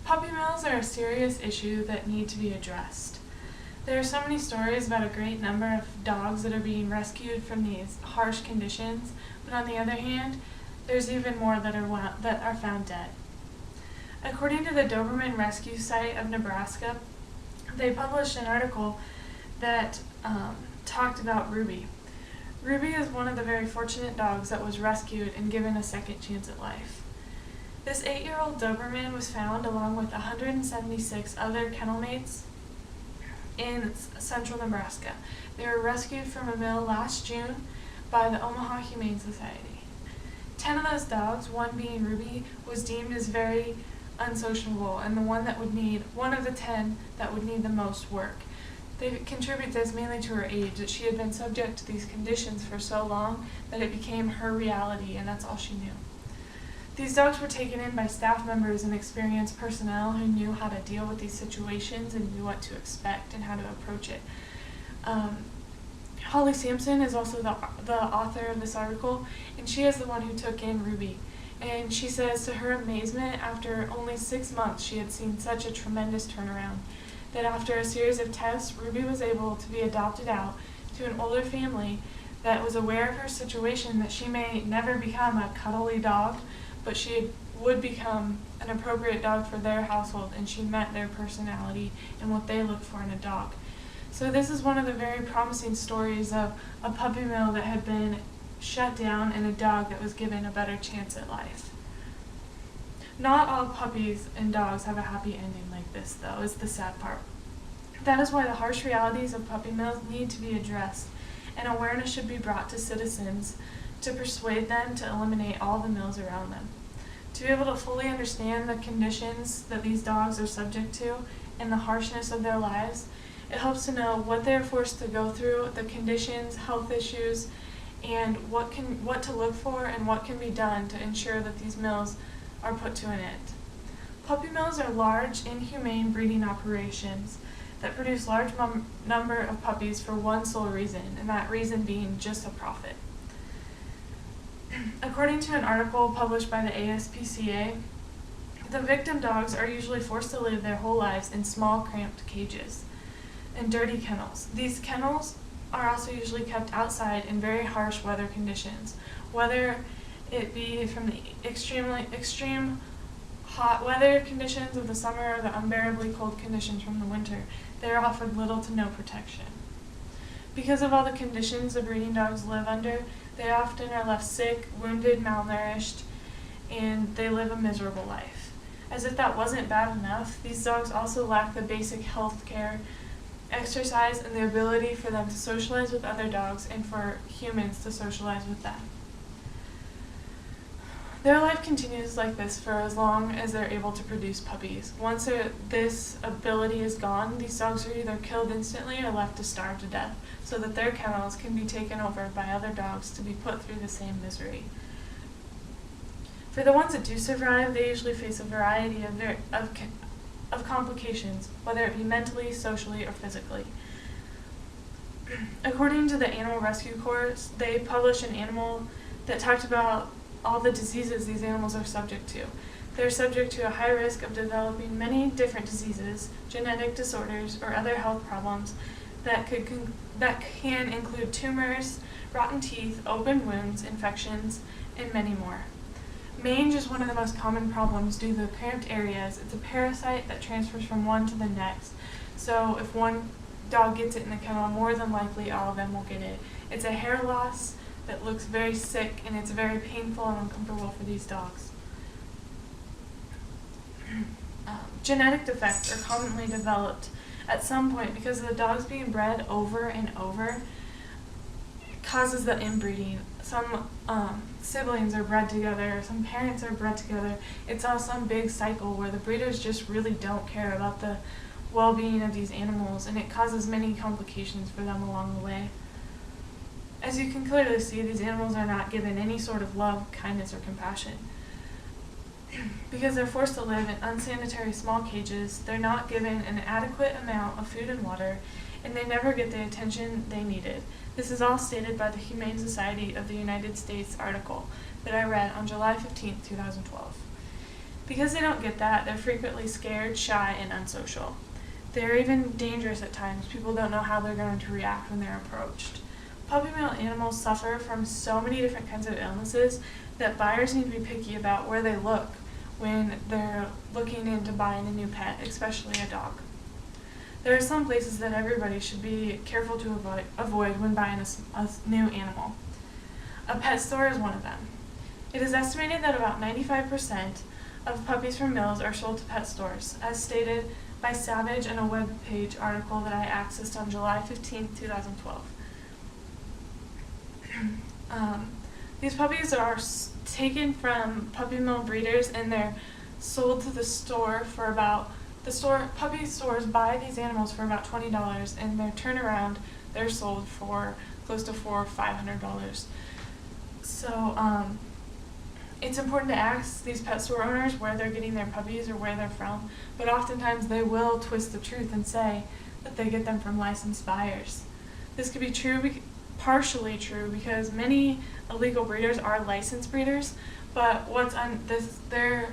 Puppy mills are a serious issue that need to be addressed. There are so many stories about a great number of dogs that are being rescued from these harsh conditions, but on the other hand, there's even more that are found dead. According to the Doberman Rescue Site of Nebraska, they published an article that talked about Ruby. Ruby is one of the very fortunate dogs that was rescued and given a second chance at life. This 8-year-old Doberman was found along with 176 other kennel mates in central Nebraska. They were rescued from a mill last June by the Omaha Humane Society. 10 of those dogs, one being Ruby, was deemed as very unsociable and one of the 10 that would need the most work. They contribute this mainly to her age, that she had been subject to these conditions for so long that it became her reality and that's all she knew. These dogs were taken in by staff members and experienced personnel who knew how to deal with these situations and knew what to expect and how to approach it. Holly Sampson is also the author of this article, and she is the one who took in Ruby. And she says to her amazement, after only 6 months she had seen such a tremendous turnaround, that after a series of tests, Ruby was able to be adopted out to an older family that was aware of her situation, that she may never become a cuddly dog, but she would become an appropriate dog for their household, and she met their personality and what they look for in a dog. So this is one of the very promising stories of a puppy mill that had been shut down and a dog that was given a better chance at life. Not all puppies and dogs have a happy ending like this, though, is the sad part. That is why the harsh realities of puppy mills need to be addressed, and awareness should be brought to citizens to persuade them to eliminate all the mills around them. To be able to fully understand the conditions that these dogs are subject to and the harshness of their lives, it helps to know what they are forced to go through, the conditions, health issues, and what to look for and what can be done to ensure that these mills are put to an end. Puppy mills are large, inhumane breeding operations that produce large number of puppies for one sole reason, and that reason being just a profit. According to an article published by the SPCH, the victim dogs are usually forced to live their whole lives in small, cramped cages and dirty kennels. These kennels are also usually kept outside in very harsh weather conditions, whether it be from the extreme hot weather conditions of the summer or the unbearably cold conditions from the winter. They are offered little to no protection. Because of all the conditions the breeding dogs live under, they often are left sick, wounded, malnourished, and they live a miserable life. As if that wasn't bad enough, these dogs also lack the basic health care, exercise, and the ability for them to socialize with other dogs and for humans to socialize with them. Their life continues like this for as long as they're able to produce puppies. Once this ability is gone, these dogs are either killed instantly or left to starve to death, so that their kennels can be taken over by other dogs to be put through the same misery. For the ones that do survive, they usually face a variety of complications, whether it be mentally, socially, or physically. According to the Animal Rescue Corps, they published an animal that talked about all the diseases these animals are subject to. They're subject to a high risk of developing many different diseases, genetic disorders, or other health problems that can include tumors, rotten teeth, open wounds, infections, and many more. Mange is one of the most common problems due to the cramped areas. It's a parasite that transfers from one to the next. So if one dog gets it in the kennel, more than likely all of them will get it. It's a hair loss that looks very sick, and it's very painful and uncomfortable for these dogs. Genetic defects are commonly developed at some point because of the dogs being bred over and over causes the inbreeding. Some siblings are bred together, some parents are bred together. It's all some big cycle where the breeders just really don't care about the well-being of these animals, and it causes many complications for them along the way. As you can clearly see, these animals are not given any sort of love, kindness, or compassion. Because they're forced to live in unsanitary small cages, they're not given an adequate amount of food and water, and they never get the attention they needed. This is all stated by the Humane Society of the United States article that I read on July 15, 2012. Because they don't get that, they're frequently scared, shy, and unsocial. They're even dangerous at times. People don't know how they're going to react when they're approached. Puppy-mill animals suffer from so many different kinds of illnesses that buyers need to be picky about where they look when they're looking into buying a new pet, especially a dog. There are some places that everybody should be careful to avoid when buying a new animal. A pet store is one of them. It is estimated that about 95% of puppies from mills are sold to pet stores, as stated by Savage in a webpage article that I accessed on July 15, 2012. These puppies are taken from puppy mill breeders and they're sold to the store for about, puppy stores buy these animals for about $20 and their turnaround, they're sold for close to $400 or $500. So it's important to ask these pet store owners where they're getting their puppies or where they're from, but oftentimes they will twist the truth and say that they get them from licensed buyers. This could be true, partially true, because many illegal breeders are licensed breeders, but their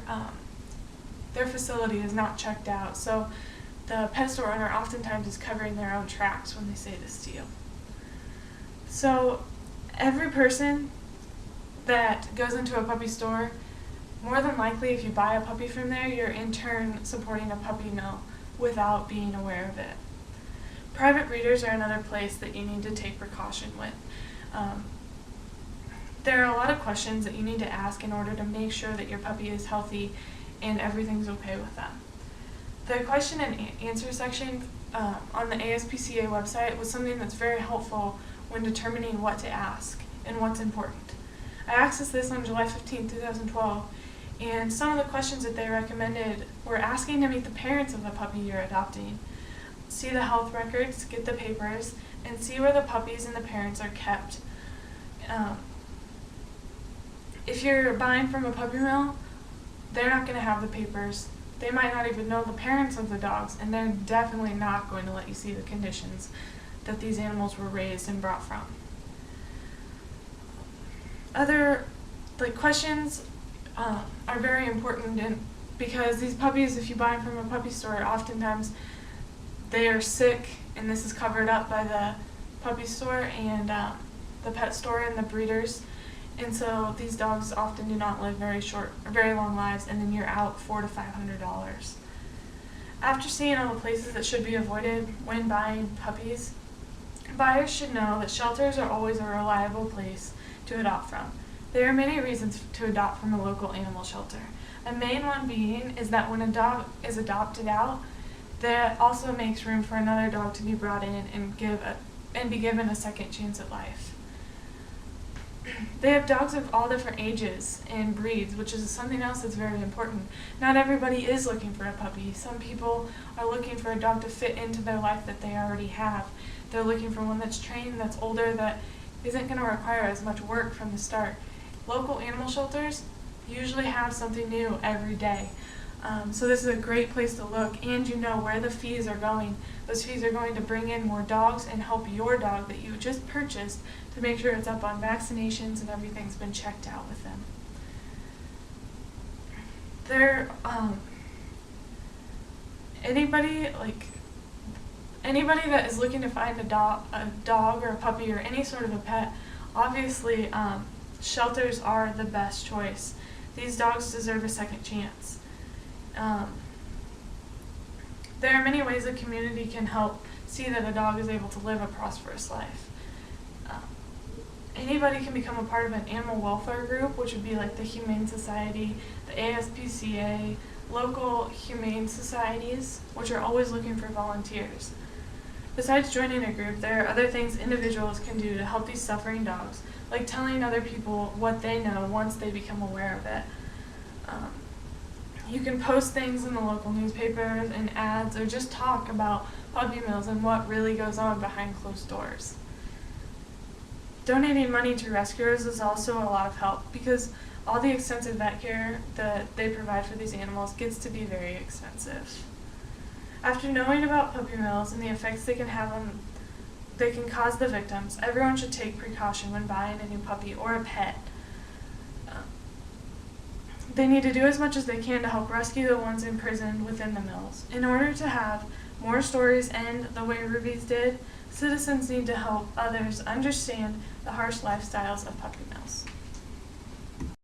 facility is not checked out, so the pet store owner oftentimes is covering their own tracks when they say this to you. So every person that goes into a puppy store, more than likely if you buy a puppy from there, you're in turn supporting a puppy mill without being aware of it. Private breeders are another place that you need to take precaution with. There are a lot of questions that you need to ask in order to make sure that your puppy is healthy and everything's okay with them. The question and answer section on the ASPCA website was something that's very helpful when determining what to ask and what's important. I accessed this on July 15, 2012, and some of the questions that they recommended were asking to meet the parents of the puppy you're adopting, see the health records, get the papers, and see where the puppies and the parents are kept. If you're buying from a puppy mill, they're not going to have the papers. They might not even know the parents of the dogs, and they're definitely not going to let you see the conditions that these animals were raised and brought from. Other questions are very important, because these puppies, if you buy them from a puppy store, oftentimes they are sick, and this is covered up by the puppy store and the pet store and the breeders. And so these dogs often do not live very long lives, and then you're out $400 to $500. After seeing all the places that should be avoided when buying puppies, buyers should know that shelters are always a reliable place to adopt from. There are many reasons to adopt from a local animal shelter. A main one being is that when a dog is adopted out, that also makes room for another dog to be brought in and be given a second chance at life. They have dogs of all different ages and breeds, which is something else that's very important. Not everybody is looking for a puppy. Some people are looking for a dog to fit into their life that they already have. They're looking for one that's trained, that's older, that isn't going to require as much work from the start. Local animal shelters usually have something new every day. So this is a great place to look, and you know where the fees are going. Those fees are going to bring in more dogs and help your dog that you just purchased to make sure it's up on vaccinations and everything's been checked out with them. Anybody that is looking to find a dog or a puppy or any sort of a pet, obviously shelters are the best choice. These dogs deserve a second chance. There are many ways the community can help see that a dog is able to live a prosperous life. Anybody can become a part of an animal welfare group, which would be like the Humane Society, the ASPCA, local humane societies, which are always looking for volunteers. Besides joining a group, there are other things individuals can do to help these suffering dogs, like telling other people what they know once they become aware of it. You can post things in the local newspapers and ads, or just talk about puppy mills and what really goes on behind closed doors. Donating money to rescuers is also a lot of help, because all the extensive vet care that they provide for these animals gets to be very expensive. After knowing about puppy mills and the effects they can cause the victims, everyone should take precaution when buying a new puppy or a pet. They need to do as much as they can to help rescue the ones imprisoned within the mills. In order to have more stories end the way Ruby's did, citizens need to help others understand the harsh lifestyles of puppy mills.